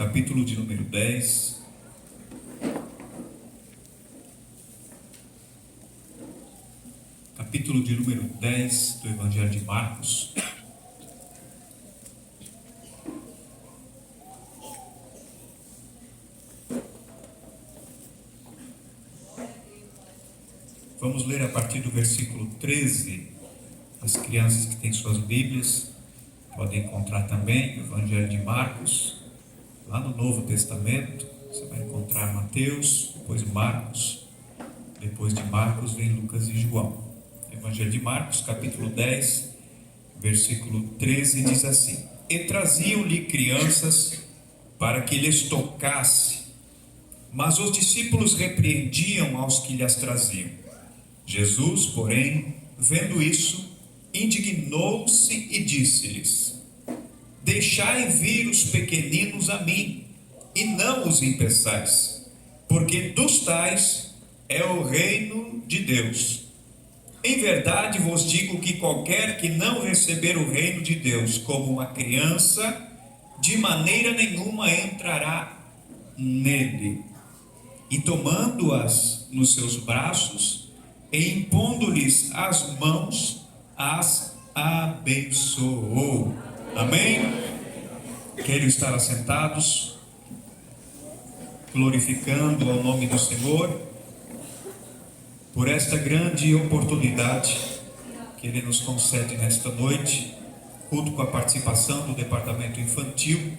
capítulo de número 10. Capítulo de número 10 do Evangelho de Marcos. Vamos ler a partir do versículo 13. As crianças que têm suas Bíblias podem encontrar também o Evangelho de Marcos. Lá no Novo Testamento, você vai encontrar Mateus, depois Marcos. Depois de Marcos vem Lucas e João. Evangelho de Marcos, capítulo 10, versículo 13, diz assim: E traziam-lhe crianças para que lhes tocasse, mas os discípulos repreendiam aos que lhes traziam. Jesus, porém, vendo isso, indignou-se e disse-lhes: Deixai vir os pequeninos a mim, e não os impeçais, porque dos tais é o reino de Deus. Em verdade vos digo que qualquer que não receber o reino de Deus como uma criança, de maneira nenhuma entrará nele. E tomando-as nos seus braços, e impondo-lhes as mãos, as abençoou. Amém? Quero estar assentados, glorificando ao nome do Senhor, por esta grande oportunidade que Ele nos concede nesta noite, culto com a participação do departamento infantil.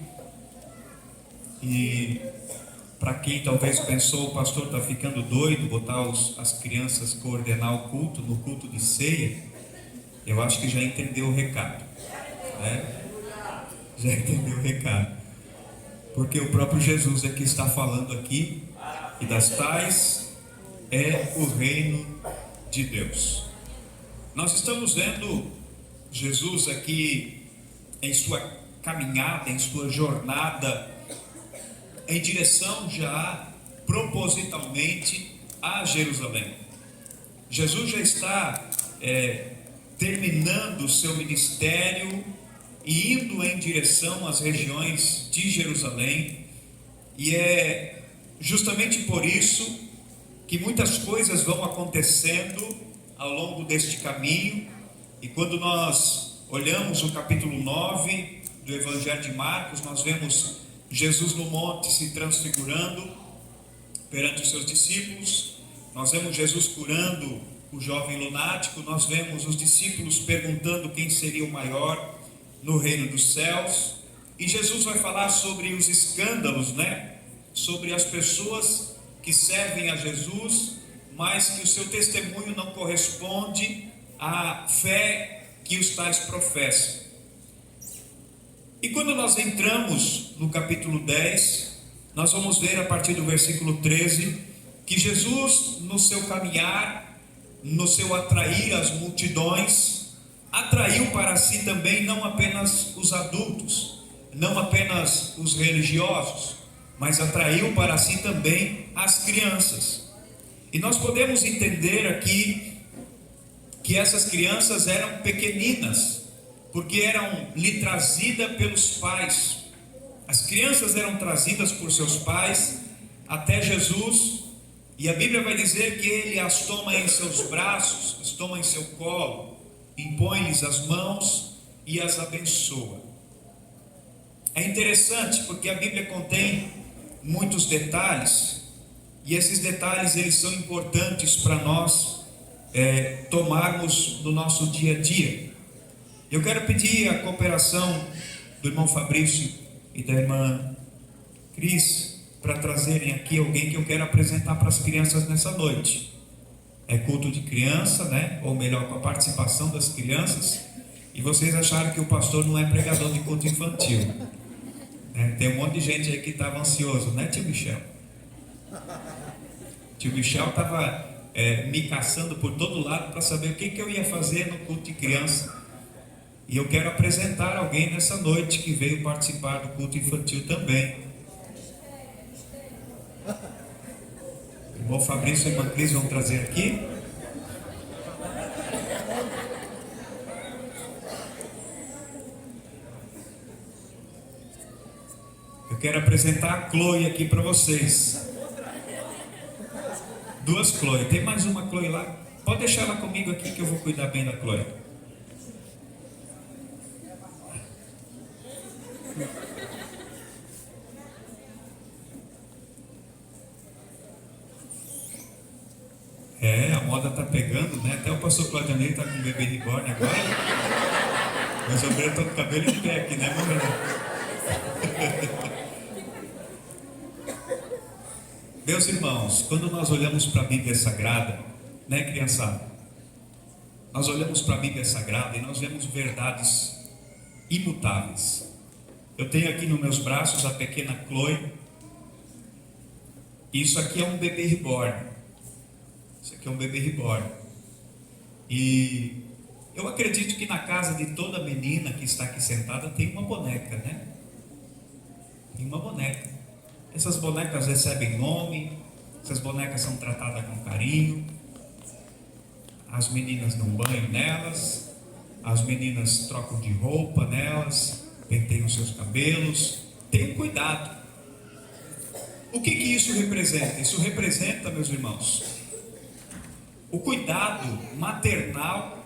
E para quem talvez pensou, o pastor está ficando doido, botar as crianças coordenar o culto, no culto de ceia, eu acho que já entendeu o recado, né? Já entendeu o recado, porque o próprio Jesus é que está falando aqui, e das tais é o reino de Deus. Nós estamos vendo Jesus aqui em sua caminhada, em sua jornada, em direção já propositalmente a Jerusalém. Jesus já está terminando o seu ministério e indo em direção às regiões de Jerusalém, e é justamente por isso que muitas coisas vão acontecendo ao longo deste caminho. E quando nós olhamos o capítulo 9 do Evangelho de Marcos, nós vemos Jesus no monte se transfigurando perante os seus discípulos. Nós vemos Jesus curando o jovem lunático. Nós vemos os discípulos perguntando quem seria o maior no reino dos céus. E Jesus vai falar sobre os escândalos, sobre as pessoas que servem a Jesus, mas que o seu testemunho não corresponde à fé que os tais professam. E quando nós entramos no capítulo 10, nós vamos ver a partir do versículo 13, que Jesus, no seu caminhar, no seu atrair as multidões, atraiu para si também não apenas os adultos, não apenas os religiosos, mas atraiu para si também as crianças. E nós podemos entender aqui que essas crianças eram pequeninas, porque eram lhe trazidas pelos pais. As crianças eram trazidas por seus pais até Jesus, e a Bíblia vai dizer que ele as toma em seus braços, as toma em seu colo, impõe-lhes as mãos e as abençoa. É interessante porque a Bíblia contém muitos detalhes, e esses detalhes eles são importantes para nós tomarmos no nosso dia a dia. Eu quero pedir a cooperação do irmão Fabrício e da irmã Cris para trazerem aqui alguém que eu quero apresentar para as crianças nessa noite. É culto de criança, ou melhor, com a participação das crianças, e vocês acharam que o pastor não é pregador de culto infantil. Tem um monte de gente aí que estava ansioso, tio Michel? Tio Michel estava me caçando por todo lado para saber o que eu ia fazer no culto de criança. E eu quero apresentar alguém nessa noite que veio participar do culto infantil também. O irmão Fabrício e a irmã Cris vão trazer aqui. Eu quero apresentar a Chloe aqui para vocês. Duas Chloe. Tem mais uma Chloe lá? Pode deixar ela comigo aqui que eu vou cuidar bem da Chloe. A moda tá pegando, né? Até o pastor Claudionei está com o bebê reborn agora. Mas eu tô com o cabelo em pé aqui, né, meu? Meus irmãos, quando nós olhamos para a Bíblia Sagrada, né, criançada? Nós olhamos para a Bíblia Sagrada e nós vemos verdades imutáveis. Eu tenho aqui nos meus braços a pequena Chloe. Isso aqui é um bebê reborn. Isso aqui é um bebê reborn. E eu acredito que na casa de toda menina que está aqui sentada tem uma boneca, né? Tem uma boneca. Essas bonecas recebem nome, essas bonecas são tratadas com carinho. As meninas dão banho nelas, as meninas trocam de roupa nelas, penteiam seus cabelos. Tenham cuidado. O que isso representa? Isso representa, meus irmãos, o cuidado maternal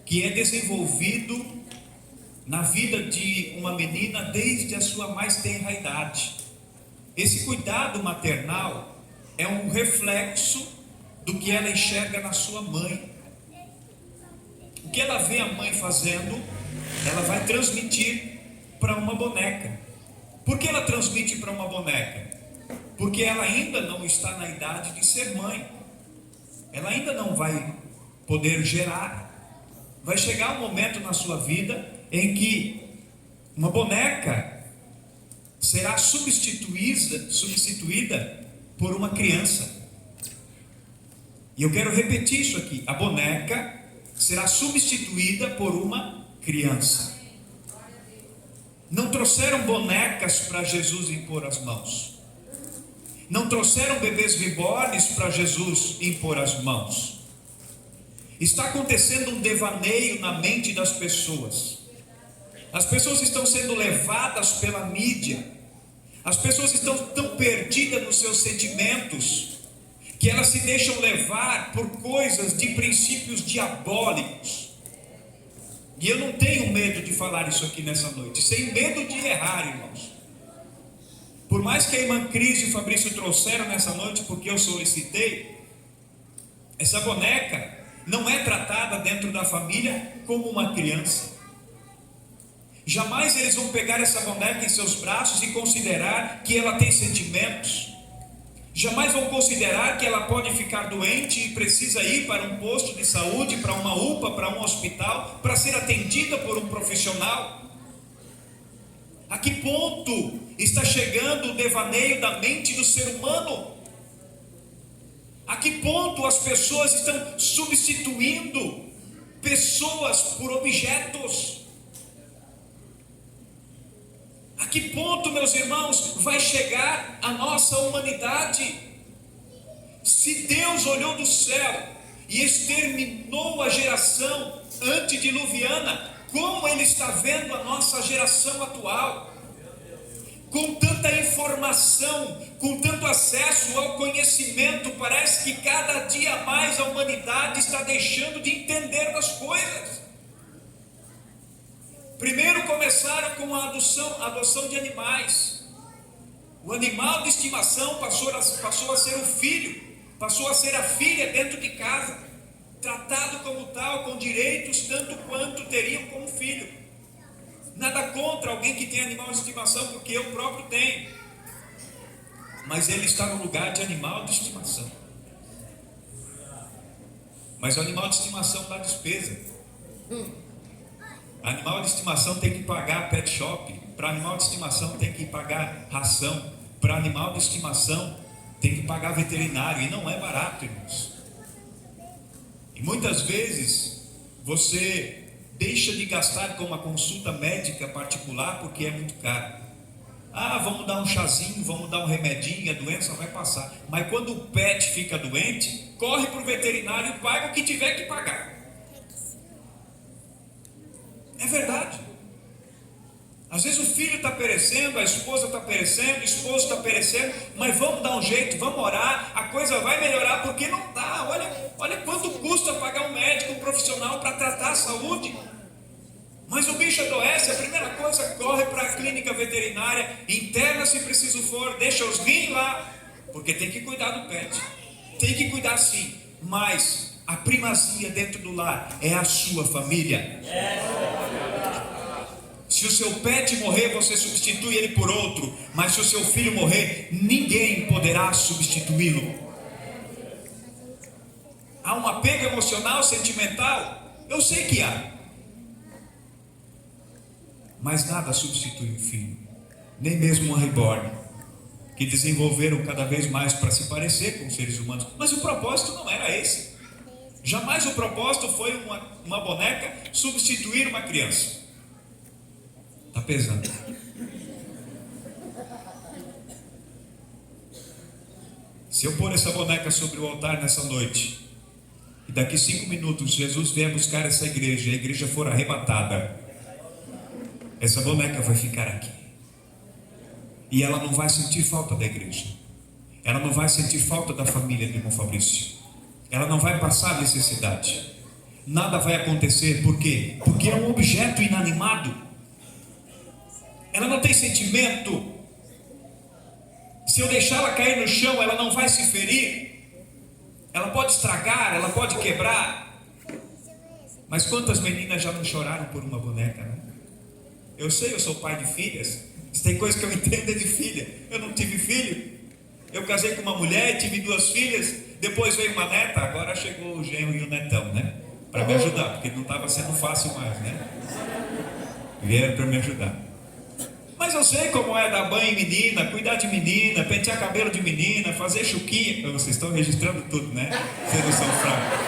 que é desenvolvido na vida de uma menina desde a sua mais tenra idade. Esse cuidado maternal é um reflexo do que ela enxerga na sua mãe. O que ela vê a mãe fazendo, ela vai transmitir para uma boneca. Por que ela transmite para uma boneca? Porque ela ainda não está na idade de ser mãe. Ela ainda não vai poder gerar. Vai chegar um momento na sua vida em que uma boneca será substituída por uma criança. E eu quero repetir isso aqui: a boneca será substituída por uma criança. Não trouxeram bonecas para Jesus impor as mãos. Não trouxeram bebês reborns para Jesus impor as mãos. Está acontecendo um devaneio na mente das pessoas. As pessoas estão sendo levadas pela mídia. As pessoas estão tão perdidas nos seus sentimentos que elas se deixam levar por coisas de princípios diabólicos. E eu não tenho medo de falar isso aqui nessa noite, sem medo de errar, irmãos. Por mais que a irmã Cris e o Fabrício trouxeram nessa noite, porque eu solicitei, essa boneca não é tratada dentro da família como uma criança. Jamais eles vão pegar essa boneca em seus braços e considerar que ela tem sentimentos. Jamais vão considerar que ela pode ficar doente e precisa ir para um posto de saúde, para uma UPA, para um hospital, para ser atendida por um profissional. A que ponto está chegando o devaneio da mente do ser humano? A que ponto as pessoas estão substituindo pessoas por objetos? A que ponto, meus irmãos, vai chegar a nossa humanidade? Se Deus olhou do céu e exterminou a geração antediluviana, como Ele está vendo a nossa geração atual? Com tanta informação, com tanto acesso ao conhecimento, parece que cada dia mais a humanidade está deixando de entender das coisas. Primeiro começaram com a adoção de animais. O animal de estimação passou a ser o filho, passou a ser a filha dentro de casa, tratado como tal, com direitos tanto quanto teriam como filho. Nada contra alguém que tem animal de estimação, porque eu próprio tenho. Mas ele está no lugar de animal de estimação. Mas o animal de estimação dá despesa. Animal de estimação tem que pagar pet shop. Para animal de estimação tem que pagar ração. Para animal de estimação tem que pagar veterinário. E não é barato, irmãos. E muitas vezes você deixa de gastar com uma consulta médica particular porque é muito caro. Vamos dar um chazinho, vamos dar um remedinho, a doença vai passar. Mas quando o pet fica doente, corre para o veterinário e paga o que tiver que pagar. É verdade. Às vezes o filho está perecendo, a esposa está perecendo, o esposo está perecendo, mas vamos dar um jeito, vamos orar, a coisa vai melhorar, porque não dá. Olha quanto custa pagar um médico, um profissional para tratar a saúde. Mas o bicho adoece, a primeira coisa, corre para a clínica veterinária, interna se preciso for, deixa os rim lá, porque tem que cuidar do pet. Tem que cuidar sim, mas a primazia dentro do lar é a sua família. Se o seu pet morrer, você substitui ele por outro, mas se o seu filho morrer, ninguém poderá substituí-lo. Há um apego emocional, sentimental? Eu sei que há. Mas nada substitui um filho, nem mesmo um reborn, que desenvolveram cada vez mais para se parecer com os seres humanos. Mas o propósito não era esse. Jamais o propósito foi uma boneca substituir uma criança. Está pesando. Se eu pôr essa boneca sobre o altar nessa noite, e daqui 5 minutos Jesus vier buscar essa igreja, e a igreja for arrebatada, essa boneca vai ficar aqui. E ela não vai sentir falta da igreja. Ela não vai sentir falta da família do irmão Fabrício. Ela não vai passar necessidade. Nada vai acontecer. Por quê? Porque é um objeto inanimado. Ela não tem sentimento. Se eu deixá-la cair no chão, ela não vai se ferir. Ela pode estragar, ela pode quebrar. Mas quantas meninas já não choraram por uma boneca, né? Eu sei, eu sou pai de filhas. Se tem coisa que eu entendo é de filha. Eu não tive filho. Eu casei com uma mulher, tive 2 filhas. Depois veio uma neta. Agora chegou o genro e o netão, né? Para me ajudar, porque não estava sendo fácil mais, né? Vieram para me ajudar. Mas eu sei como é dar banho em menina, cuidar de menina, pentear cabelo de menina, fazer chuquinha. Vocês estão registrando tudo, né? Vocês não são fracos.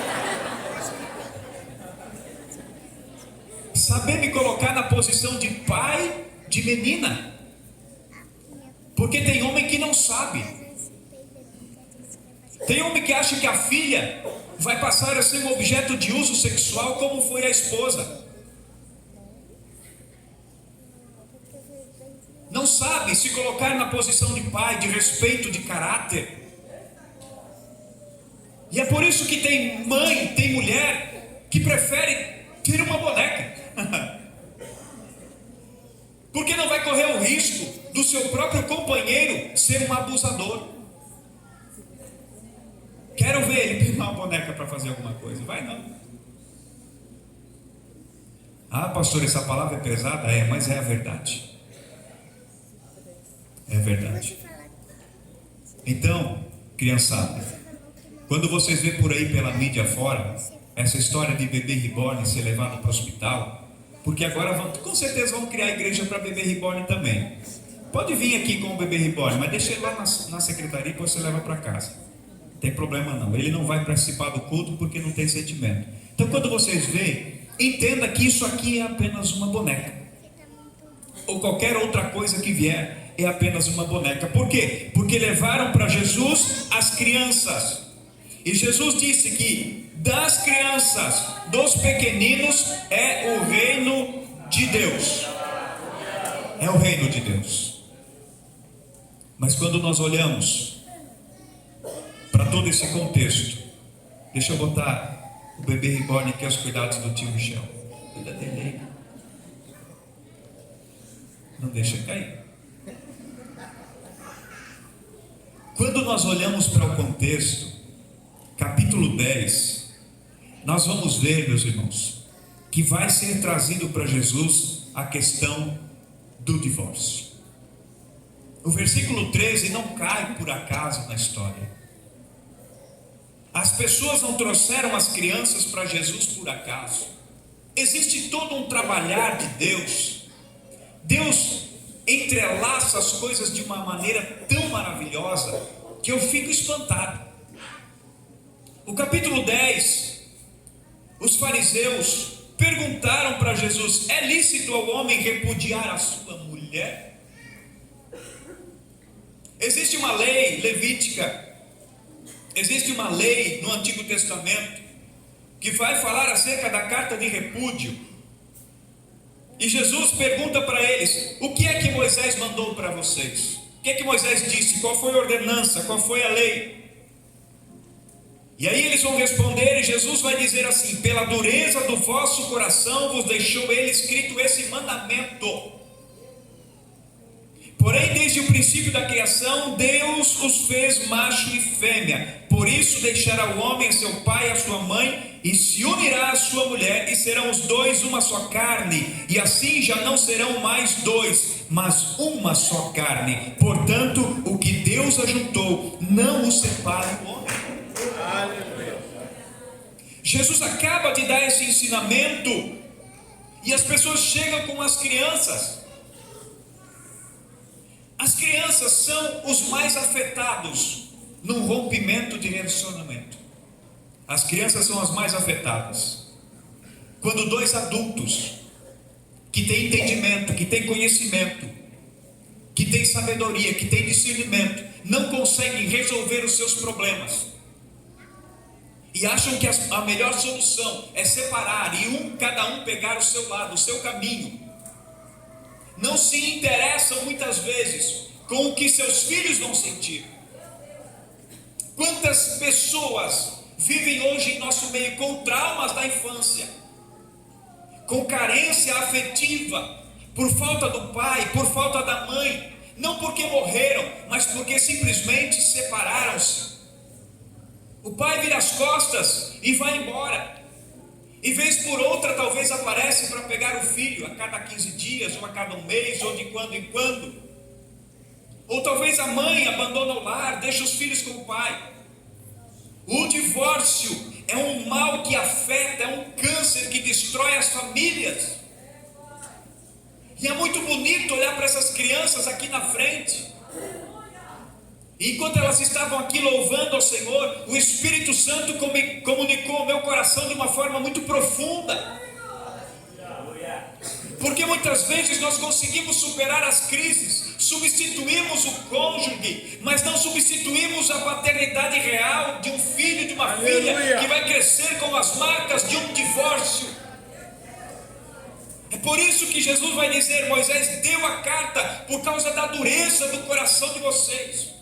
Saber me colocar na posição de pai de menina. Porque tem homem que não sabe. Tem homem que acha que a filha vai passar a ser um objeto de uso sexual, como foi a esposa. Não sabe se colocar na posição de pai, de respeito, de caráter. E é por isso que tem mãe, tem mulher que prefere ter uma boneca. Porque não vai correr o risco do seu próprio companheiro ser um abusador. Quero ver ele pegar uma boneca para fazer alguma coisa. Vai não. Ah, pastor, essa palavra é pesada? É, mas é a verdade. É verdade. Então, criançada, quando vocês vêem por aí pela mídia fora essa história de bebê reborn ser levado para o hospital, porque agora com certeza vão criar igreja para bebê reborn também. Pode vir aqui com o bebê reborn, mas deixa ele lá na secretaria e depois você leva para casa. Não tem problema não. Ele não vai participar do culto porque não tem sentimento. Então quando vocês veem, entenda que isso aqui é apenas uma boneca. Ou qualquer outra coisa que vier é apenas uma boneca. Por quê? Porque levaram para Jesus as crianças. E Jesus disse que das crianças, dos pequeninos, é o reino de Deus. É o reino de Deus. Mas quando nós olhamos para todo esse contexto, deixa eu botar o bebê reborn aqui aos cuidados do tio Michel. Cuida dele aí. Não deixa cair. Quando nós olhamos para o contexto, capítulo 10, nós vamos ver, meus irmãos, que vai ser trazido para Jesus a questão do divórcio. O versículo 13 não cai por acaso na história. As pessoas não trouxeram as crianças para Jesus por acaso. Existe todo um trabalhar de Deus. Deus entrelaça as coisas de uma maneira tão maravilhosa que eu fico espantado. O capítulo 10, os fariseus perguntaram para Jesus: é lícito ao homem repudiar a sua mulher? Existe uma lei levítica, existe uma lei no Antigo Testamento que vai falar acerca da carta de repúdio. E Jesus pergunta para eles: o que é que Moisés mandou para vocês? O que é que Moisés disse? Qual foi a ordenança? Qual foi a lei? E aí eles vão responder, e Jesus vai dizer assim: pela dureza do vosso coração vos deixou ele escrito esse mandamento. Porém, desde o princípio da criação, Deus os fez macho e fêmea. Por isso deixará o homem a seu pai e a sua mãe, e se unirá à sua mulher, e serão os dois uma só carne. E assim já não serão mais dois, mas uma só carne. Portanto, o que Deus ajuntou, não o separe o homem. Aleluia. Jesus acaba de dar esse ensinamento, e as pessoas chegam com as crianças. As crianças são os mais afetados num rompimento de relacionamento. As crianças são as mais afetadas. Quando dois adultos que têm entendimento, que têm conhecimento, que têm sabedoria, que têm discernimento, não conseguem resolver os seus problemas e acham que a melhor solução é separar e cada um pegar o seu lado, o seu caminho, não se interessam muitas vezes com o que seus filhos vão sentir. Quantas pessoas vivem hoje em nosso meio com traumas da infância, com carência afetiva, por falta do pai, por falta da mãe, não porque morreram, mas porque simplesmente separaram-se. O pai vira as costas e vai embora. E vez por outra talvez aparece para pegar o filho a cada 15 dias, ou a cada um mês, ou de quando em quando. Ou talvez a mãe abandona o lar, deixa os filhos com o pai. O divórcio é um mal que afeta, é um câncer que destrói as famílias. E é muito bonito olhar para essas crianças aqui na frente. E enquanto elas estavam aqui louvando ao Senhor, o Espírito Santo comunicou ao meu coração de uma forma muito profunda. Porque muitas vezes nós conseguimos superar as crises, substituímos o cônjuge, mas não substituímos a paternidade real de um filho, de uma filha que vai crescer com as marcas de um divórcio. É por isso que Jesus vai dizer: Moisés deu a carta por causa da dureza do coração de vocês.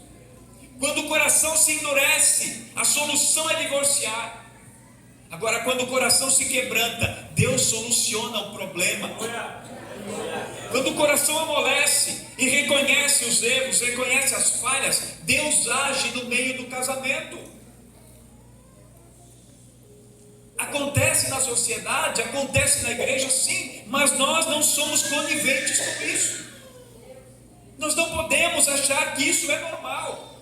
Quando o coração se endurece, a solução é divorciar. Agora, quando o coração se quebranta, Deus soluciona o problema. Quando o coração amolece e reconhece os erros, reconhece as falhas, Deus age no meio do casamento. Acontece na sociedade, acontece na igreja, sim, mas nós não somos coniventes com isso. Nós não podemos achar que isso é normal.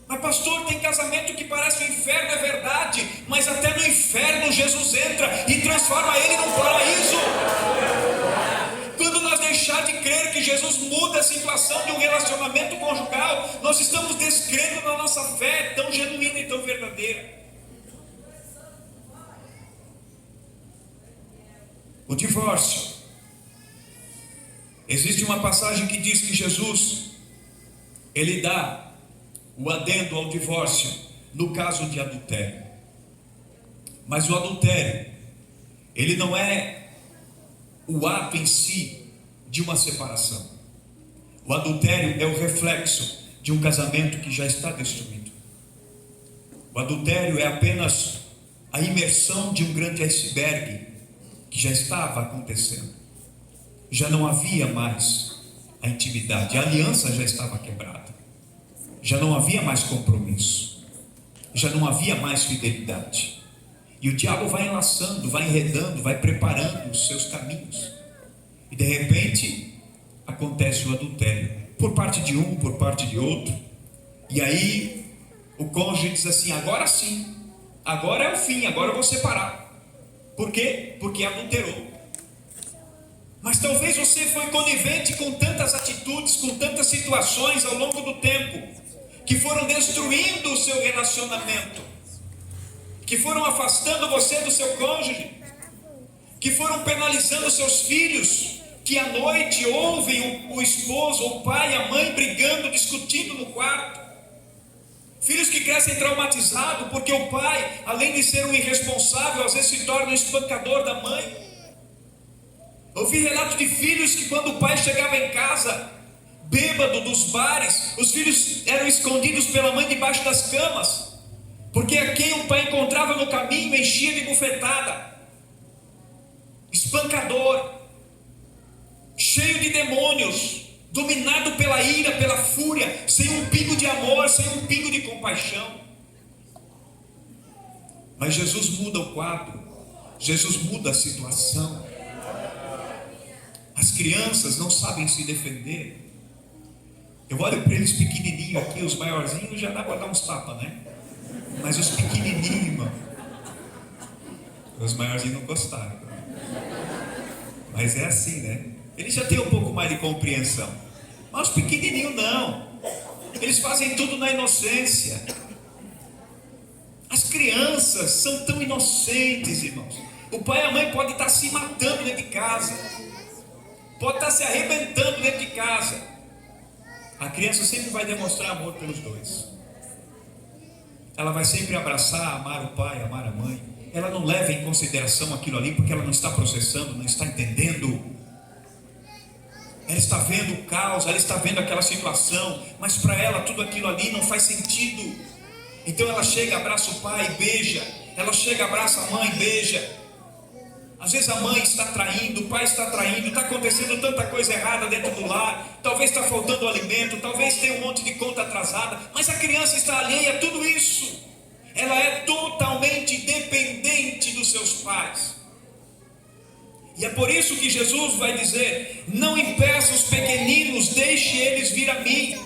Mas pastor, tem casamento que parece um inferno, é verdade, mas até no inferno Jesus entra e transforma ele num paraíso. Quando nós deixar de crer que Jesus muda a situação de um relacionamento conjugal, nós estamos descrendo na nossa fé tão genuína e tão verdadeira. O divórcio. Existe uma passagem que diz que Jesus, ele dá o adendo ao divórcio no caso de adultério. Mas o adultério, ele não é o ato em si de uma separação. O adultério é o reflexo de um casamento que já está destruído. O adultério é apenas a imersão de um grande iceberg que já estava acontecendo. Já não havia mais a intimidade, a aliança já estava quebrada. Já não havia mais compromisso, já não havia mais fidelidade. E o diabo vai enlaçando, vai enredando, vai preparando os seus caminhos. E de repente acontece o adultério, por parte de um, por parte de outro. E aí o cônjuge diz assim: agora sim, agora é o fim, agora eu vou separar. Por quê? Porque adulterou. Mas talvez você foi conivente com tantas atitudes, com tantas situações ao longo do tempo, que foram destruindo o seu relacionamento, que foram afastando você do seu cônjuge, que foram penalizando seus filhos, que à noite ouvem o esposo, o pai, a mãe brigando, discutindo no quarto. Filhos que crescem traumatizados porque o pai, além de ser um irresponsável, às vezes se torna um espancador da mãe. Ouvi relatos de filhos que quando o pai chegava em casa, bêbado dos bares, os filhos eram escondidos pela mãe debaixo das camas, porque a quem o pai encontrava no caminho enchia de bufetada, espancador, cheio de demônios, dominado pela ira, pela fúria, sem um pingo de amor, sem um pingo de compaixão. Mas Jesus muda o quadro, Jesus muda a situação. As crianças não sabem se defender. Eu olho para eles pequenininhos aqui, os maiorzinhos já dá para dar uns tapas, né? Mas os pequenininhos, irmão, os maiorzinhos não gostaram. Mas é assim, né? Eles já têm um pouco mais de compreensão. Mas os pequenininhos não. Eles fazem tudo na inocência. As crianças são tão inocentes, irmãos. O pai e a mãe podem estar se matando dentro de casa, pode estar se arrebentando dentro de casa. A criança sempre vai demonstrar amor pelos dois. Ela vai sempre abraçar, amar o pai, amar a mãe. Ela não leva em consideração aquilo ali, porque ela não está processando, não está entendendo. Ela está vendo o caos, ela está vendo aquela situação, mas para ela tudo aquilo ali não faz sentido. Então ela chega, abraça o pai, beija. Ela chega, abraça a mãe, beija. Às vezes a mãe está traindo, o pai está traindo, está acontecendo tanta coisa errada dentro do lar, talvez está faltando alimento, talvez tenha um monte de conta atrasada, mas a criança está alheia a tudo isso. Ela é totalmente dependente dos seus pais. E é por isso que Jesus vai dizer: não impeça os pequeninos, deixe eles vir a mim.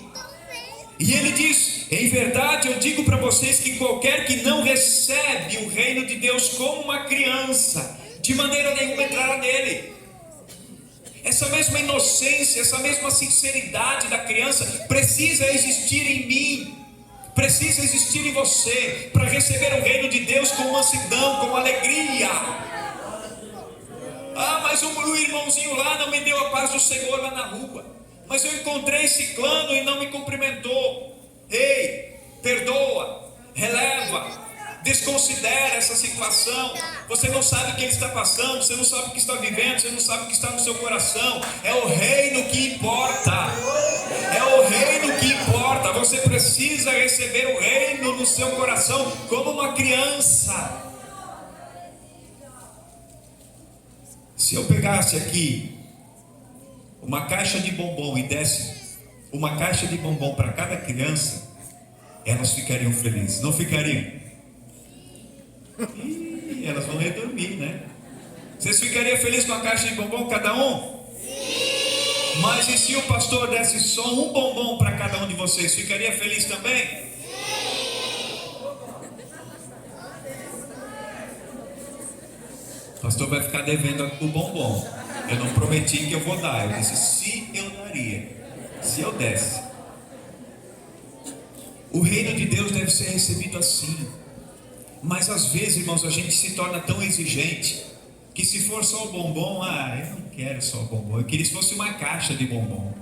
E ele diz: em verdade eu digo para vocês que qualquer que não recebe o reino de Deus como uma criança, de maneira nenhuma entrará nele. Essa mesma inocência, essa mesma sinceridade da criança precisa existir em mim, precisa existir em você, para receber o reino de Deus com mansidão, com alegria. Ah, mas o irmãozinho lá não me deu a paz do Senhor lá na rua, mas eu encontrei ciclano e não me cumprimentou. Ei, perdoa, releva, desconsidera essa situação. Você não sabe o que ele está passando, você não sabe o que está vivendo, você não sabe o que está no seu coração. É o reino que importa, é o reino que importa. Você precisa receber o reino no seu coração como uma criança. Se eu pegasse aqui uma caixa de bombom e desse uma caixa de bombom para cada criança, elas ficariam felizes, não ficariam? Ih, elas vão dormir, né? Vocês ficariam felizes com a caixa de bombom cada um? Sim! Mas e se o pastor desse só um bombom para cada um de vocês, ficaria feliz também? Sim! O pastor vai ficar devendo o bombom. Eu não prometi que eu vou dar, eu disse se eu daria, se eu desse. O reino de Deus deve ser recebido assim. Mas às vezes, irmãos, a gente se torna tão exigente que se for só o bombom, eu não quero só o bombom, eu queria que fosse uma caixa de bombom.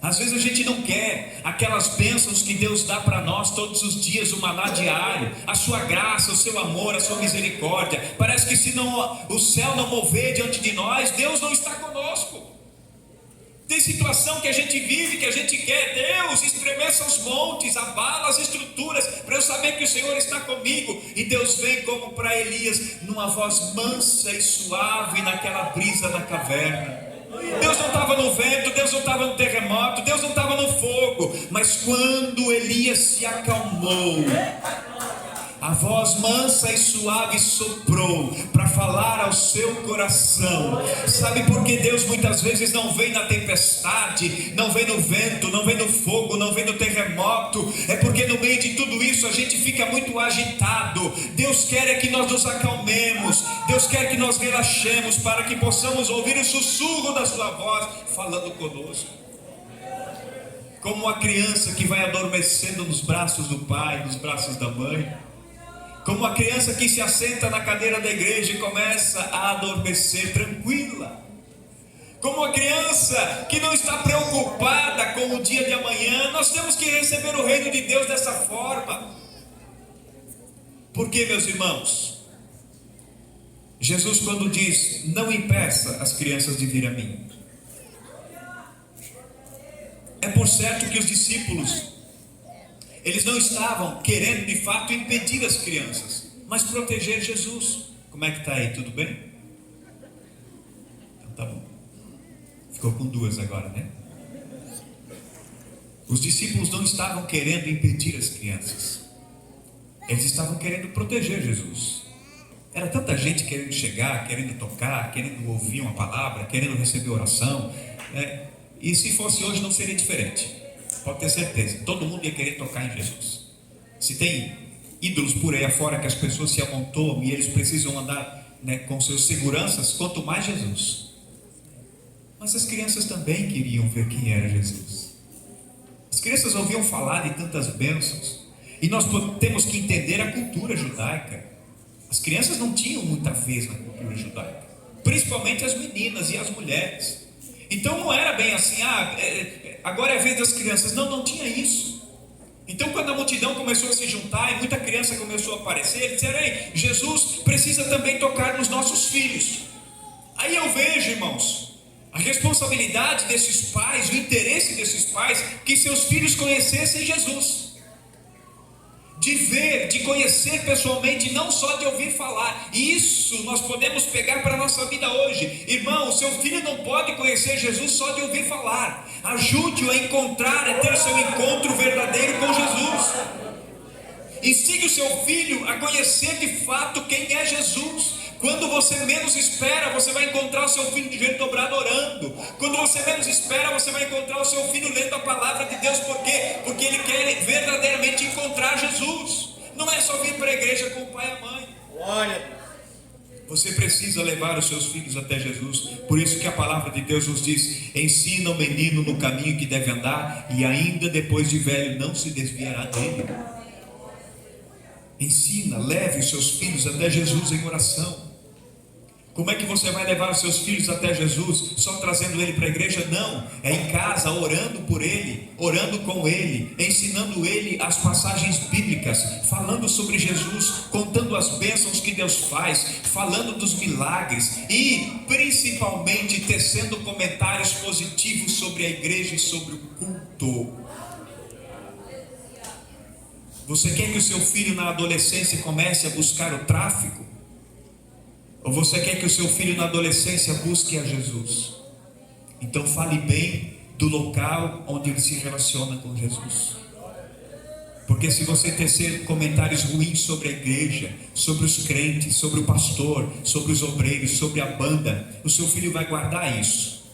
Às vezes a gente não quer aquelas bênçãos que Deus dá para nós todos os dias, o maná diário, a sua graça, o seu amor, a sua misericórdia. Parece que se não, o céu não mover diante de nós, Deus não está conosco. Tem situação que a gente vive, que a gente quer: Deus, estremeça os montes, abala as estruturas, para eu saber que o Senhor está comigo. E Deus vem como para Elias, numa voz mansa e suave, naquela brisa na caverna. Deus não estava no vento, Deus não estava no terremoto, Deus não estava no fogo, mas quando Elias se acalmou, a voz mansa e suave soprou para falar ao seu coração. Sabe por que Deus muitas vezes não vem na tempestade, não vem no vento, não vem no fogo, não vem no terremoto? É porque no meio de tudo isso a gente fica muito agitado. Deus quer é que nós nos acalmemos, Deus quer que nós relaxemos, para que possamos ouvir o sussurro da sua voz falando conosco. Como uma criança que vai adormecendo nos braços do pai, nos braços da mãe. Como uma criança que se assenta na cadeira da igreja e começa a adormecer tranquila. Como uma criança que não está preocupada com o dia de amanhã. Nós temos que receber o reino de Deus dessa forma. Por quê, meus irmãos? Jesus, quando diz: não impeça as crianças de vir a mim, é por certo que os discípulos, eles não estavam querendo de fato impedir as crianças, mas proteger Jesus. Como é que está aí? Tudo bem? Então tá bom. Ficou com duas agora, né? Os discípulos não estavam querendo impedir as crianças, eles estavam querendo proteger Jesus. Era tanta gente querendo chegar, querendo tocar, querendo ouvir uma palavra, querendo receber oração, né? E se fosse hoje não seria diferente. Pode ter certeza, todo mundo ia querer tocar em Jesus. Se tem ídolos por aí afora que as pessoas se amontoam e eles precisam andar, né, com seus seguranças, quanto mais Jesus. Mas as crianças também queriam ver quem era Jesus. As crianças ouviam falar de tantas bênçãos. E nós temos que entender a cultura judaica. As crianças não tinham muita vez na cultura judaica, principalmente as meninas e as mulheres. Então não era bem assim, agora é a vez das crianças. Não tinha isso. Então quando a multidão começou a se juntar e muita criança começou a aparecer, eles disseram: ei, Jesus precisa também tocar nos nossos filhos. Aí eu vejo, irmãos, a responsabilidade desses pais, o interesse desses pais, que seus filhos conhecessem Jesus. De ver, de conhecer pessoalmente, não só de ouvir falar. Isso nós podemos pegar para a nossa vida hoje. Irmão, o seu filho não pode conhecer Jesus só de ouvir falar. Ajude-o a encontrar, a ter seu encontro verdadeiro com Jesus. Instigue o seu filho a conhecer de fato quem é Jesus. Quando você menos espera, você vai encontrar o seu filho de joelho dobrado orando. Quando você menos espera, você vai encontrar o seu filho lendo a palavra de Deus. Por quê? Porque ele quer verdadeiramente encontrar Jesus. Não é só vir para a igreja com o pai e a mãe. Olha, você precisa levar os seus filhos até Jesus. Por isso que a palavra de Deus nos diz: ensina o menino no caminho que deve andar, e ainda depois de velho não se desviará dele. Ensina, leve os seus filhos até Jesus em oração. Como é que você vai levar os seus filhos até Jesus? Só trazendo ele para a igreja? Não, é em casa, orando por ele, orando com ele, ensinando ele as passagens bíblicas, falando sobre Jesus, contando as bênçãos que Deus faz, falando dos milagres e principalmente tecendo comentários positivos sobre a igreja e sobre o culto. Você quer que o seu filho na adolescência comece a buscar o tráfico? Ou você quer que o seu filho na adolescência busque a Jesus? Então fale bem do local onde ele se relaciona com Jesus. Porque se você tecer comentários ruins sobre a igreja, sobre os crentes, sobre o pastor, sobre os obreiros, sobre a banda, o seu filho vai guardar isso.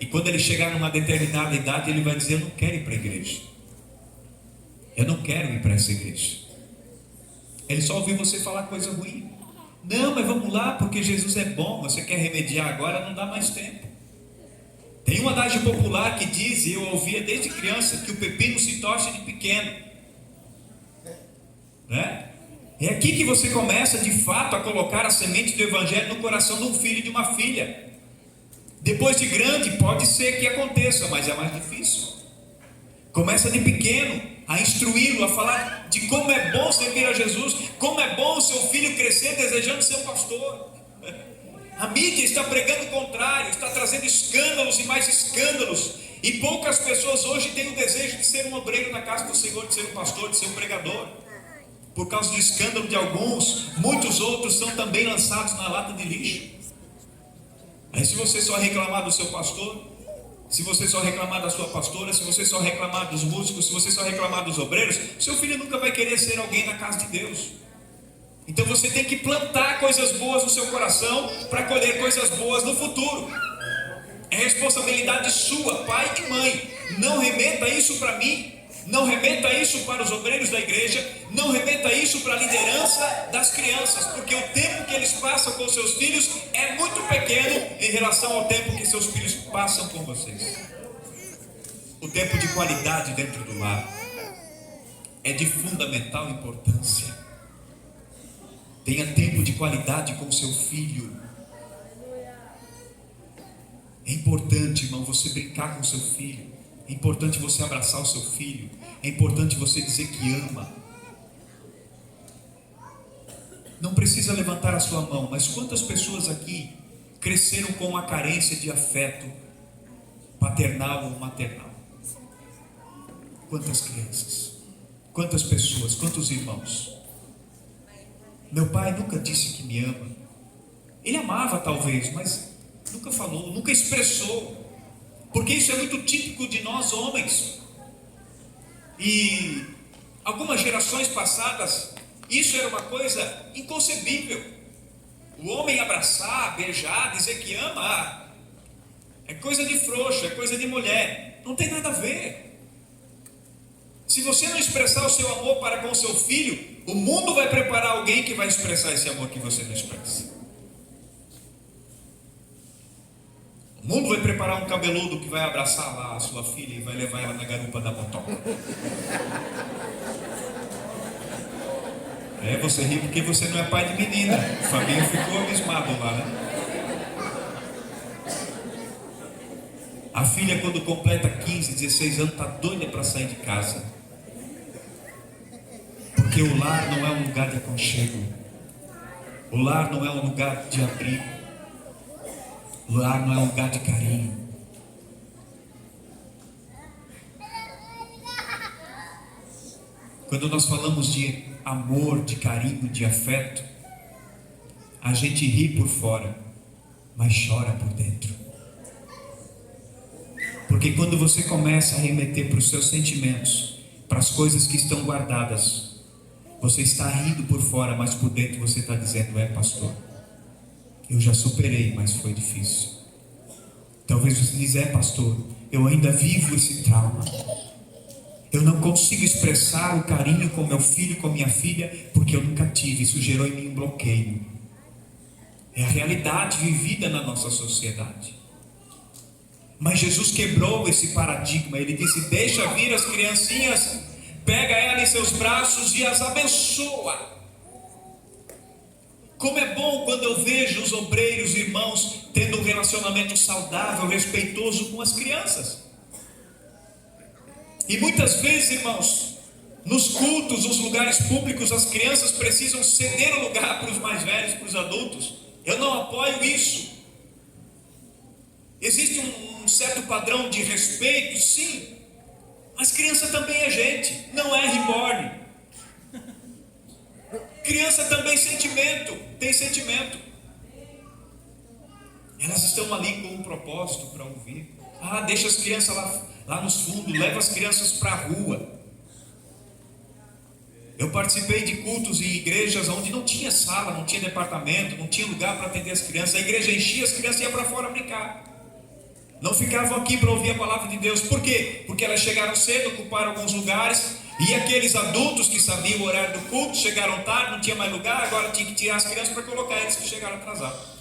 E quando ele chegar numa determinada idade, ele vai dizer: eu não quero ir para a igreja. Eu não quero ir para essa igreja. Ele só ouviu você falar coisa ruim. Não, mas vamos lá, porque Jesus é bom. Você quer remediar agora, não dá mais tempo. Tem um adágio popular que diz, e eu ouvia desde criança, que o pepino se torce de pequeno, né? É aqui que você começa de fato a colocar a semente do evangelho no coração de um filho e de uma filha. Depois de grande pode ser que aconteça, mas é mais difícil. Começa de pequeno a instruí-lo, a falar de como é bom servir a Jesus, como é bom o seu filho crescer desejando ser um pastor. A mídia está pregando o contrário, está trazendo escândalos e mais escândalos, e poucas pessoas hoje têm o desejo de ser um obreiro na casa do Senhor, de ser um pastor, de ser um pregador. Por causa do escândalo de alguns, muitos outros são também lançados na lata de lixo. Aí se você só reclamar do seu pastor, se você só reclamar da sua pastora, se você só reclamar dos músicos, se você só reclamar dos obreiros, seu filho nunca vai querer ser alguém na casa de Deus. Então você tem que plantar coisas boas no seu coração para colher coisas boas no futuro. É responsabilidade sua, pai e mãe. Não remeta isso para mim, não remeta isso para os obreiros da igreja, não remeta isso para a liderança das crianças, porque o tempo que eles passam com seus filhos é muito pequeno em relação ao tempo que seus filhos passam com vocês. O tempo de qualidade dentro do lar é de fundamental importância. Tenha tempo de qualidade com seu filho. É importante, irmão, você brincar com seu filho. É importante você abraçar o seu filho. É importante você dizer que ama. Não precisa levantar a sua mão, mas quantas pessoas aqui cresceram com uma carência de afeto paternal ou maternal? Quantas crianças? Quantas pessoas? Quantos irmãos? Meu pai nunca disse que me ama. Ele amava talvez, mas nunca falou, nunca expressou. Porque isso é muito típico de nós homens. E algumas gerações passadas, isso era uma coisa inconcebível. O homem abraçar, beijar, dizer que ama, é coisa de frouxo, é coisa de mulher. Não tem nada a ver. Se você não expressar o seu amor para com o seu filho, o mundo vai preparar alguém que vai expressar esse amor que você não expressa. O mundo vai preparar um cabeludo que vai abraçar lá a sua filha e vai levar ela na garupa da motoca. Você ri porque você não é pai de menina. A família ficou abismado lá, né? A filha, quando completa 15, 16 anos, está doida para sair de casa. Porque o lar não é um lugar de aconchego. O lar não é um lugar de abrigo. O lar não é um lugar de carinho. Quando nós falamos de amor, de carinho, de afeto, a gente ri por fora, mas chora por dentro. Porque quando você começa a remeter para os seus sentimentos, para as coisas que estão guardadas, você está rindo por fora, mas por dentro você está dizendo: pastor, eu já superei, mas foi difícil. Talvez você diz: pastor, eu ainda vivo esse trauma. Eu não consigo expressar o carinho com meu filho, com minha filha, porque eu nunca tive. Isso gerou em mim um bloqueio. É a realidade vivida na nossa sociedade. Mas Jesus quebrou esse paradigma. Ele disse: deixa vir as criancinhas, pega ela em seus braços e as abençoa. Como é bom quando eu vejo os obreiros, irmãos, tendo um relacionamento saudável, respeitoso com as crianças. E muitas vezes, irmãos, nos cultos, nos lugares públicos, as crianças precisam ceder o lugar para os mais velhos, para os adultos. Eu não apoio isso. Existe um certo padrão de respeito, sim, mas criança também é gente, não é reborn. Criança também tem sentimento. Elas estão ali com um propósito para ouvir. Deixa as crianças lá nos fundos, leva as crianças para a rua. Eu participei de cultos em igrejas onde não tinha sala, não tinha departamento, não tinha lugar para atender as crianças. A igreja enchia, as crianças iam para fora brincar. Não ficavam aqui para ouvir a palavra de Deus. Por quê? Porque elas chegaram cedo, ocuparam alguns lugares, e aqueles adultos que sabiam o horário do culto chegaram tarde, não tinha mais lugar, agora tinha que tirar as crianças para colocar eles que chegaram atrasados.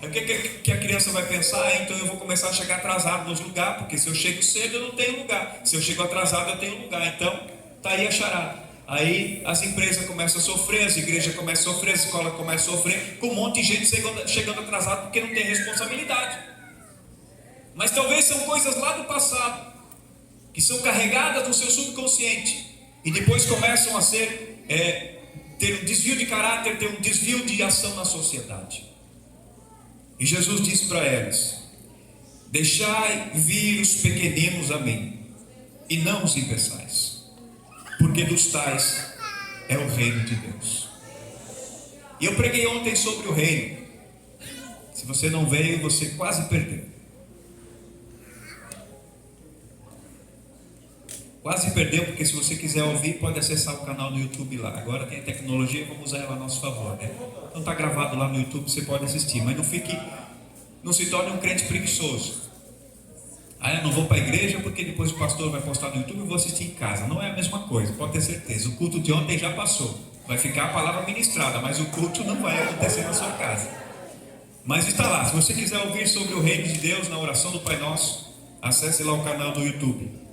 O que a criança vai pensar? Então eu vou começar a chegar atrasado nos lugares, porque se eu chego cedo eu não tenho lugar, se eu chego atrasado eu tenho lugar. Então está aí a charada. Aí as empresas começam a sofrer, as igrejas começam a sofrer, as escolas começam a sofrer, com um monte de gente chegando atrasado porque não tem responsabilidade. Mas talvez são coisas lá do passado, que são carregadas no seu subconsciente, e depois começam a ter um desvio de caráter, ter um desvio de ação na sociedade. E Jesus disse para eles: deixai vir os pequeninos a mim, e não os impeçais, porque dos tais é o reino de Deus. E eu preguei ontem sobre o reino. Se você não veio, você quase perdeu. Quase perdeu, porque se você quiser ouvir, pode acessar o canal do YouTube lá. Agora tem a tecnologia, vamos usar ela a nosso favor, né? Não está gravado lá no YouTube, você pode assistir, mas não se torne um crente preguiçoso. Eu não vou para a igreja porque depois o pastor vai postar no YouTube e eu vou assistir em casa. Não é a mesma coisa, pode ter certeza. O culto de ontem já passou. Vai ficar a palavra ministrada, mas o culto não vai acontecer na sua casa. Mas está lá. Se você quiser ouvir sobre o reino de Deus na oração do Pai Nosso, acesse lá o canal do YouTube.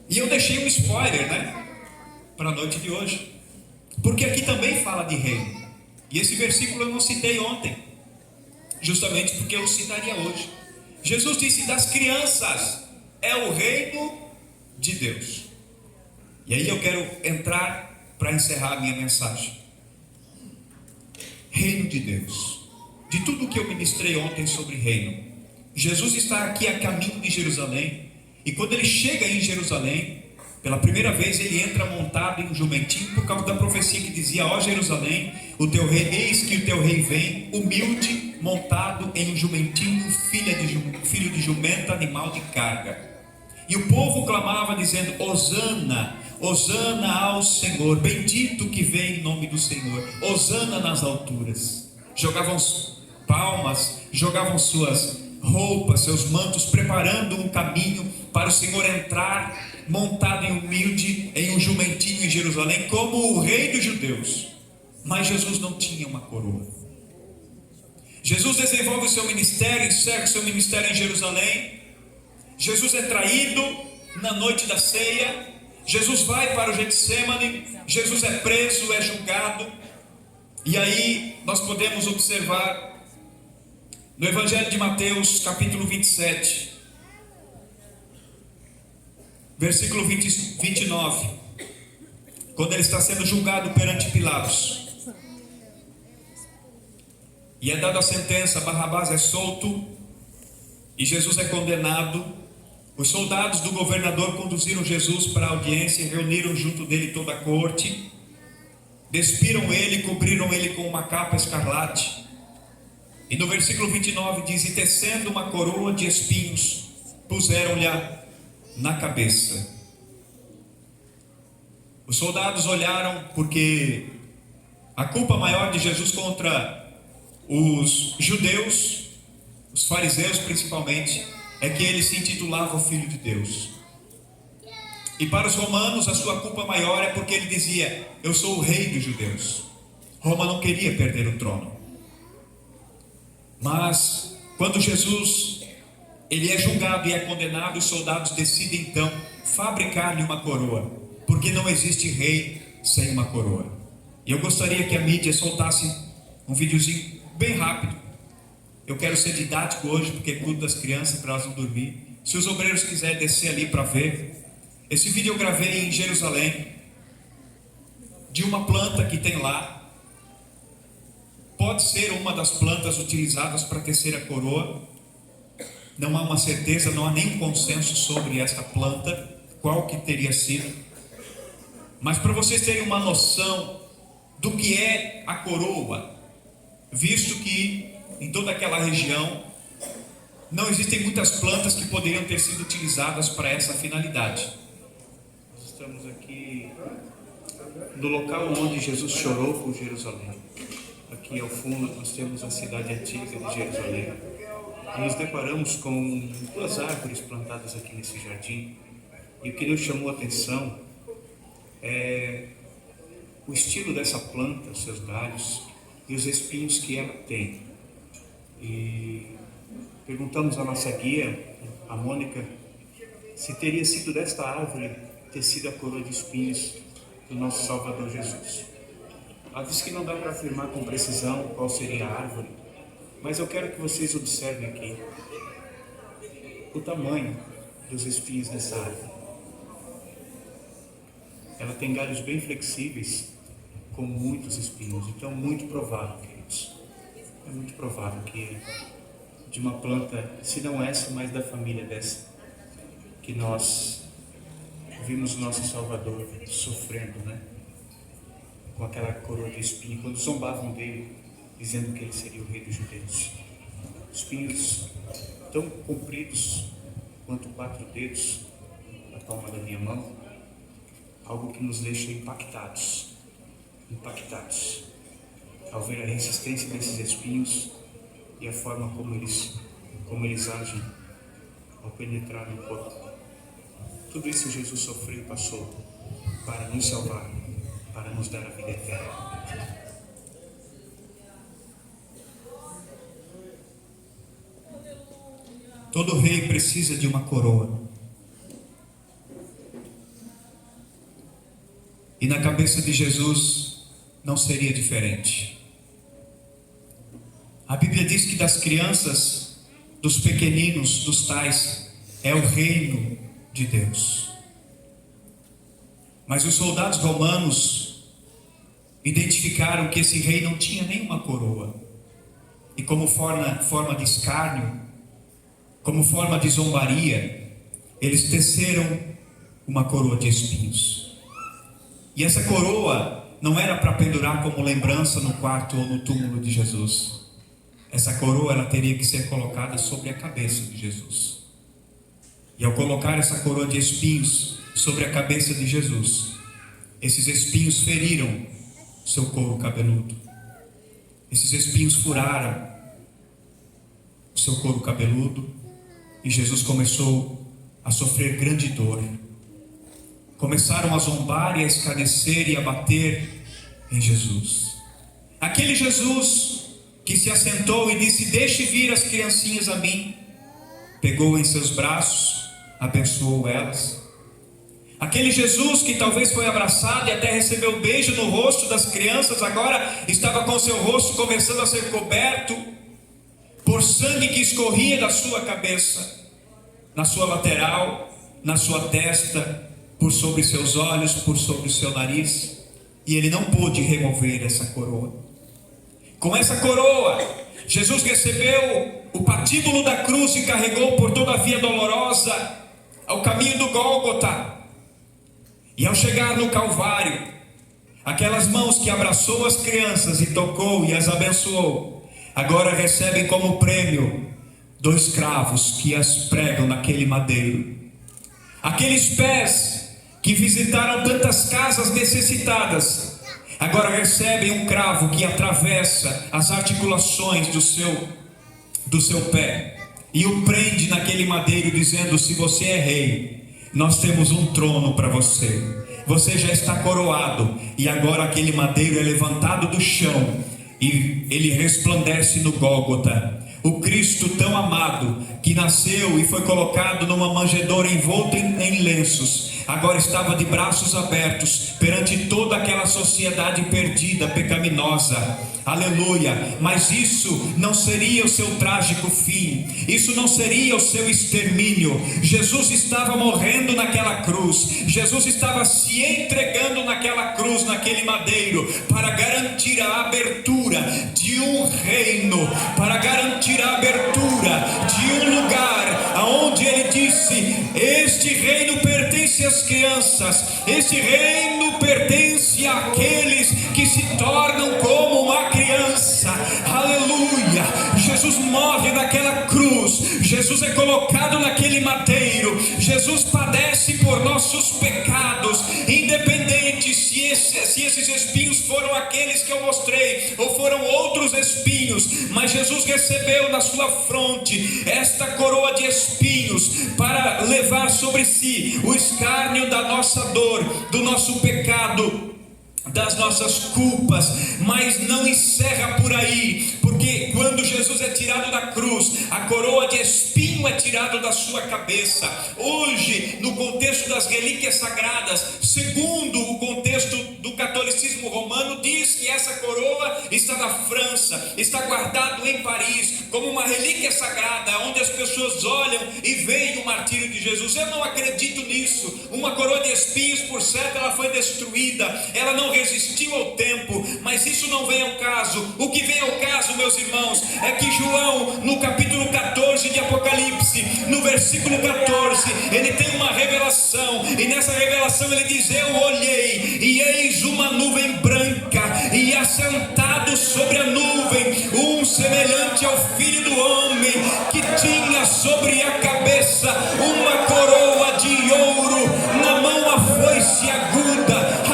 E eu deixei um spoiler, para a noite de hoje, porque aqui também fala de reino. E esse versículo eu não citei ontem, justamente porque eu citaria hoje. Jesus disse: das crianças é o reino de Deus. E aí eu quero entrar para encerrar a minha mensagem. Reino de Deus. De tudo que eu ministrei ontem sobre reino, Jesus está aqui a caminho de Jerusalém. E quando ele chega em Jerusalém, pela primeira vez ele entra montado em um jumentinho, por causa da profecia que dizia: ó Jerusalém, o teu rei, eis que o teu rei vem, humilde, montado em um jumentinho, filho de jumenta, animal de carga. E o povo clamava dizendo: Hosana, Hosana ao Senhor, bendito que vem em nome do Senhor, Hosana nas alturas. Jogavam palmas, jogavam suas roupas, seus mantos, preparando um caminho para o Senhor entrar montado em humilde, em um jumentinho em Jerusalém, como o rei dos judeus. Mas Jesus não tinha uma coroa. Jesus desenvolve o seu ministério, encerra o seu ministério em Jerusalém. Jesus é traído na noite da ceia. Jesus vai para o Getsemane. Jesus é preso, é julgado. E aí nós podemos observar no Evangelho de Mateus, capítulo 27, versículo 29, quando ele está sendo julgado perante Pilatos, e é dada a sentença: Barrabás é solto e Jesus é condenado. Os soldados do governador conduziram Jesus para a audiência e reuniram junto dele toda a corte. Despiram ele, cobriram ele com uma capa escarlate. E no versículo 29 diz: e tecendo uma coroa de espinhos, puseram-lhe na cabeça. Os soldados olharam, porque a culpa maior de Jesus contra os judeus, os fariseus principalmente, é que ele se intitulava o Filho de Deus. E para os romanos a sua culpa maior é porque ele dizia: eu sou o rei dos judeus. Roma não queria perder o trono. Mas quando Jesus ele é julgado e é condenado, os soldados decidem então fabricar-lhe uma coroa, porque não existe rei sem uma coroa. E eu gostaria que a mídia soltasse um videozinho bem rápido. Eu quero ser didático hoje, porque cuido das crianças para elas não dormir. Se os obreiros quiserem descer ali para ver, esse vídeo eu gravei em Jerusalém, de uma planta que tem lá. Pode ser uma das plantas utilizadas para tecer a coroa. Não há uma certeza, não há nenhum consenso sobre esta planta, qual que teria sido. Mas para vocês terem uma noção do que é a coroa, visto que em toda aquela região não existem muitas plantas que poderiam ter sido utilizadas para essa finalidade. Nós estamos aqui no local onde Jesus chorou por Jerusalém. Aqui ao fundo nós temos a cidade antiga de Jerusalém. E nos deparamos com duas árvores plantadas aqui nesse jardim. E o que nos chamou a atenção é o estilo dessa planta, os seus galhos e os espinhos que ela tem. E perguntamos à nossa guia, a Mônica, se teria sido desta árvore tecida a coroa de espinhos do nosso Salvador Jesus. Ela disse que não dá para afirmar com precisão qual seria a árvore, mas eu quero que vocês observem aqui o tamanho dos espinhos dessa árvore. Ela tem galhos bem flexíveis, com muitos espinhos. Então, muito provável, queridos, é muito provável que de uma planta, se não essa, mas da família dessa, que nós vimos o nosso Salvador sofrendo, né? Com aquela coroa de espinho, quando zombavam dele, dizendo que ele seria o rei dos judeus. Espinhos tão compridos quanto 4 dedos na palma da minha mão, algo que nos deixa impactados ao ver a resistência desses espinhos e a forma como eles agem ao penetrar no corpo. Tudo isso Jesus sofreu e passou para nos salvar, para nos dar a vida eterna. Todo rei precisa de uma coroa. E na cabeça de Jesus não seria diferente. A Bíblia diz que das crianças, dos pequeninos, dos tais, é o reino de Deus. Mas os soldados romanos identificaram que esse rei não tinha nenhuma coroa. E como forma de escárnio, como forma de zombaria, eles teceram uma coroa de espinhos. E essa coroa não era para pendurar como lembrança no quarto ou no túmulo de Jesus. Essa coroa ela teria que ser colocada sobre a cabeça de Jesus. E ao colocar essa coroa de espinhos sobre a cabeça de Jesus, esses espinhos feriram seu couro cabeludo. Esses espinhos furaram o seu couro cabeludo e Jesus começou a sofrer grande dor. Começaram a zombar e a escarnecer e a bater em Jesus. Aquele Jesus que se assentou e disse: deixe vir as criancinhas a mim, pegou em seus braços, abençoou elas. Aquele Jesus que talvez foi abraçado e até recebeu beijo no rosto das crianças, agora estava com seu rosto começando a ser coberto por sangue que escorria da sua cabeça, na sua lateral, na sua testa, por sobre seus olhos, por sobre o seu nariz, e ele não pôde remover essa coroa. Com essa coroa, Jesus recebeu o patíbulo da cruz e carregou por toda a via dolorosa ao caminho do Gólgota. E ao chegar no Calvário, aquelas mãos que abraçou as crianças e tocou e as abençoou, agora recebem como prêmio 2 cravos que as pregam naquele madeiro. Aqueles pés que visitaram tantas casas necessitadas, agora recebem um cravo que atravessa as articulações do seu pé e o prende naquele madeiro, dizendo: se você é rei, nós temos um trono para você. Você já está coroado. E agora aquele madeiro é levantado do chão e ele resplandece no Gólgota. O Cristo tão amado, que nasceu e foi colocado numa manjedoura envolto em lenços, agora estava de braços abertos perante toda aquela sociedade perdida, pecaminosa. Aleluia. Mas isso não seria o seu trágico fim, isso não seria o seu extermínio. Jesus estava morrendo naquela cruz, Jesus estava se entregando naquela cruz, naquele madeiro, para garantir a abertura de um reino, para garantir a abertura de um lugar aonde ele disse: este reino pertence às crianças, este reino pertence àqueles que se tornam como uma criança. Aleluia. Jesus morre naquela cruz, Jesus é colocado naquele madeiro, Jesus padece por nossos pecados, independente se esses espinhos foram aqueles que eu mostrei ou foram outros espinhos, mas Jesus recebeu na sua fronte esta coroa de espinhos para levar sobre si o escárnio da nossa dor, do nosso pecado, das nossas culpas. Mas não encerra por aí, porque quando Jesus é tirado da cruz, a coroa de espinho é tirada da sua cabeça. Hoje, no contexto das relíquias sagradas, segundo o contexto do catolicismo romano, diz que essa coroa está na França, está guardado em Paris, como uma relíquia sagrada, onde as pessoas olham e veem o martírio de Jesus. Eu não acredito nisso. Uma coroa de espinhos, por certo, ela foi destruída, ela não resistiu ao tempo, mas isso não vem ao caso. O que vem ao caso, meus irmãos, é que João, no capítulo 14 de Apocalipse, no versículo 14, ele tem uma revelação, e nessa revelação ele diz: eu olhei, e eis uma nuvem branca, e assentado sobre a nuvem, um semelhante ao Filho do Homem, que tinha sobre a cabeça uma coroa de ouro, na mão a foice aguda.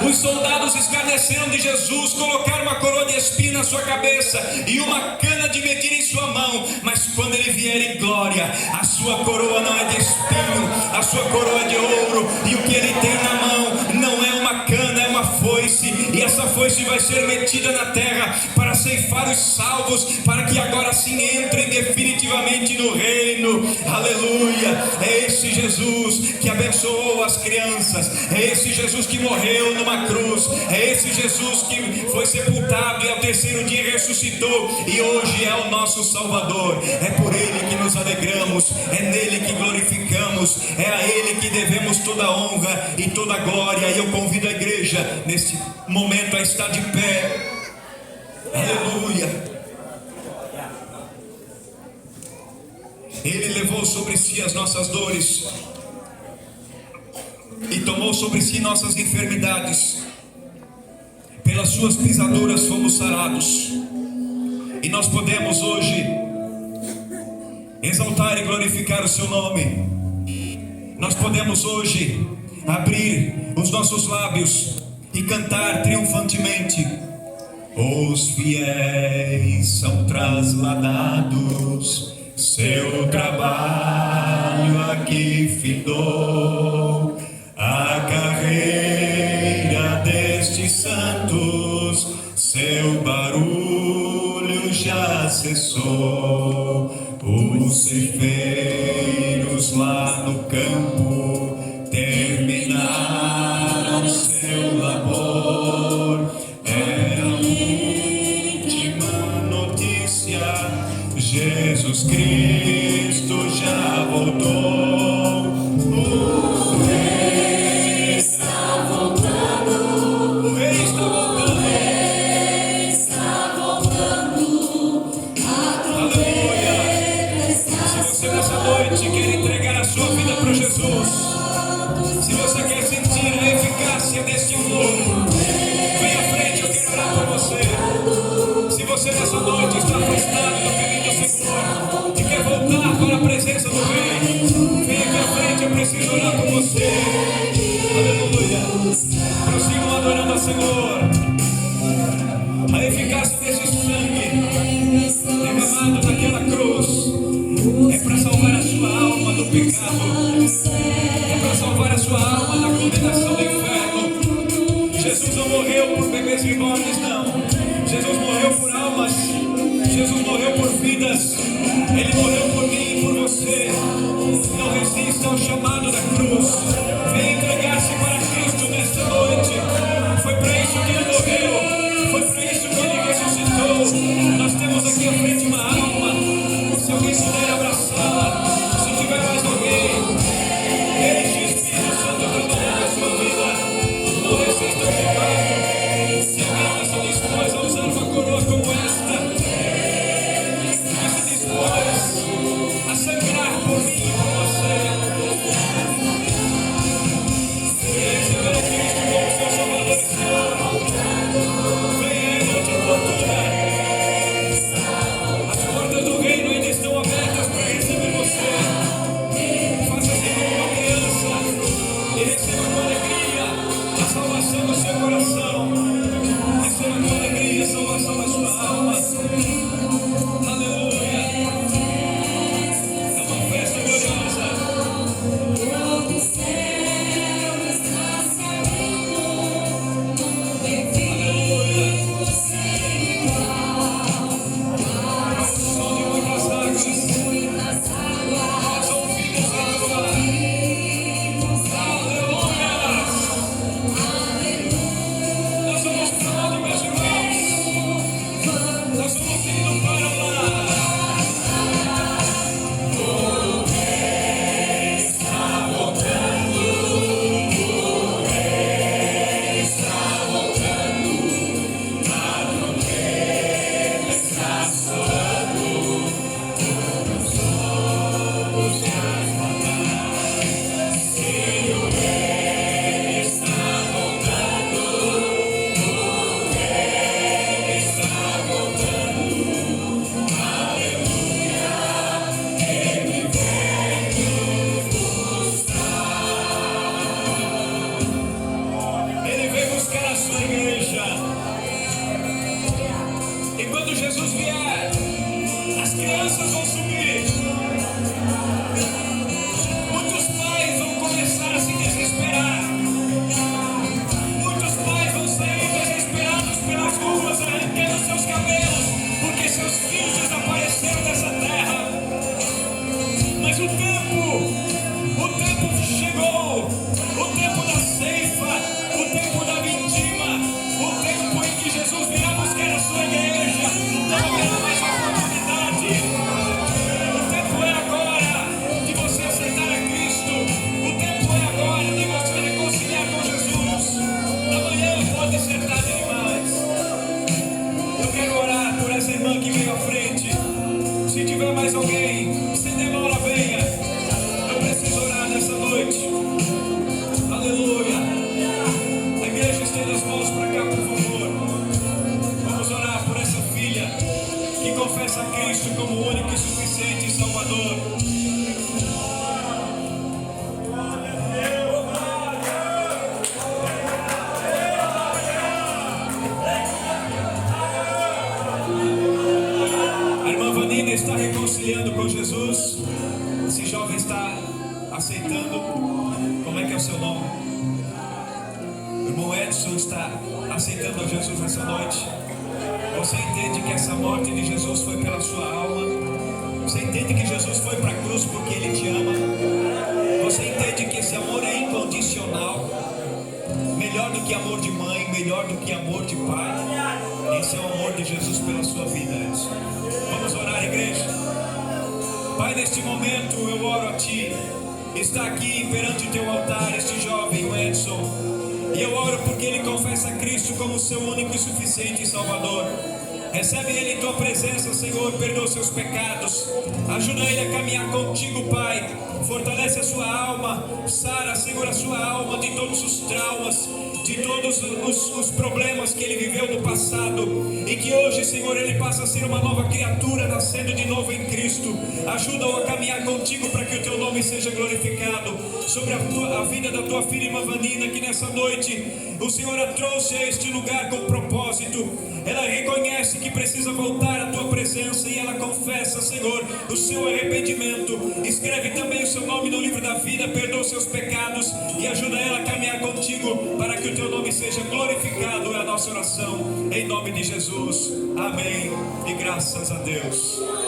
Os soldados escarneceram de Jesus, colocaram uma coroa de espinho na sua cabeça e uma cana de medir em sua mão. Mas quando ele vier em glória, a sua coroa não é de espinho, a sua coroa é de ouro, e o que ele tem na mão não é uma cana, é uma foice, e essa foice vai ser metida na terra para ceifar os salvos, para que agora sim entrem definitivamente no reino. Aleluia. É esse Jesus que abençoou as crianças, é esse Jesus que morreu numa cruz, é esse Jesus que foi sepultado e ao terceiro dia ressuscitou e hoje é o nosso Salvador. É por ele que nos alegramos, é nele que glorificamos, anos. É a Ele que devemos toda a honra e toda a glória. E eu convido a igreja neste momento a estar de pé. Aleluia. Ele levou sobre si as nossas dores e tomou sobre si nossas enfermidades. Pelas suas pisaduras fomos sarados. E nós podemos hoje exaltar e glorificar o seu nome. Nós podemos hoje abrir os nossos lábios e cantar triunfantemente: os fiéis são trasladados, seu trabalho aqui findou, a carreira destes santos, seu barulho já cessou. Os ceifeiros lá no campo terminaram seu labor. É a última notícia: Jesus Cristo já voltou. O Rei está voltando. O Rei está voltando. O Rei está voltando. Aleluia. Se você nessa noite quer entregar a sua vida para Jesus, se você quer sentir a eficácia deste amor, vem à frente, eu quero orar por você. Se você nessa noite está afastado do caminho do Senhor e quer voltar para a presença do Rei, vem aqui à frente, eu preciso orar por você. Aleluia. Prossigam adorando ao Senhor. A eficácia desse sangue derramado naquela cruz é para salvar a sua alma do pecado, é para salvar a sua alma da condenação do inferno. Jesus não morreu por bebês reborns, não. Jesus morreu por almas. Jesus morreu por vidas. Ele morreu por mim e por você. Não resista ao chamado da cruz. Venha entregar-se para Cristo nesta noite. Foi para isso que Ele morreu. Foi para isso que Ele ressuscitou. Nós temos aqui à frente uma alma. Se alguém puder abraçá-la, se tiver mais alguém, deixe o Espírito Santo trabalhar na sua vida. Não resista ao chamado. Se alguém está disposto a usar uma coroa como esta, que se dispôs a sangrar por mim e por você, e receber a Cristo como seu Salvador e Senhor, venha em outra procura. As portas do reino ainda estão abertas para receber você. Faça-se como uma criança e receba com alegria a salvação do seu coração. Receba com alegria a salvação da sua alma. Aleluia. É uma festa gloriosa. Todo céu está se abrindo. Aleluia. Som de muitas águas. Nós ouvimos a tua. Aleluia. Nós vamos para onde, meus irmãos? Nós vamos indo para lá. O Rei está voltando. O Rei está voltando. O Rei está soando. Todos os transformados. Sim, o Rei está voltando. O Rei está voltando. Aleluia. Ele vem nos buscar. Ele vem buscar a sua igreja. E quando Jesus vier, as crianças vão subir. Muitos pais vão começar a se desesperar. Muitos pais vão sair desesperados pelas ruas, arrancando seus cabelos, porque seus filhos desapareceram dessa terra. Mas o tempo chegou. O tempo da ceifa, o tempo da vindima, o tempo em que Jesus virá buscar a sua igreja. Não haverá mais oportunidade. O tempo é agora de você aceitar a Cristo. está aceitando? Como é que é o seu nome? O irmão Edson está aceitando a Jesus nessa noite? Você entende que essa morte de Jesus foi pela sua alma? Você entende que Jesus foi para a cruz porque Ele te ama? Você entende que esse amor é incondicional? Melhor do que amor de mãe, melhor do que amor de pai. Esse é o amor de Jesus pela sua vida, Edson. Vamos orar, igreja? Pai, neste momento eu oro a Ti. Está aqui perante o Teu altar este jovem, o Edson. E eu oro porque ele confessa Cristo como seu único e suficiente Salvador. Recebe ele em Tua presença, Senhor, perdoa seus pecados. Ajuda ele a caminhar contigo, Pai. Fortalece a sua alma. Sara, Senhor, a sua alma de todos os traumas, de todos os problemas que ele viveu no passado. E que hoje, Senhor, ele passa a ser uma nova criatura, nascendo de novo em Cristo. Ajuda-o a caminhar contigo para que o Teu nome seja glorificado. Sobre a vida da Tua filha, irmã Vanina, que nessa noite o Senhor a trouxe a este lugar com propósito. Ela reconhece que precisa voltar à Tua presença e ela confessa, Senhor, o seu arrependimento. Escreve também o seu nome no livro da vida, perdoa os seus pecados e ajuda ela a caminhar contigo para que o Teu nome seja glorificado. É a nossa oração, em nome de Jesus. Amém e graças a Deus.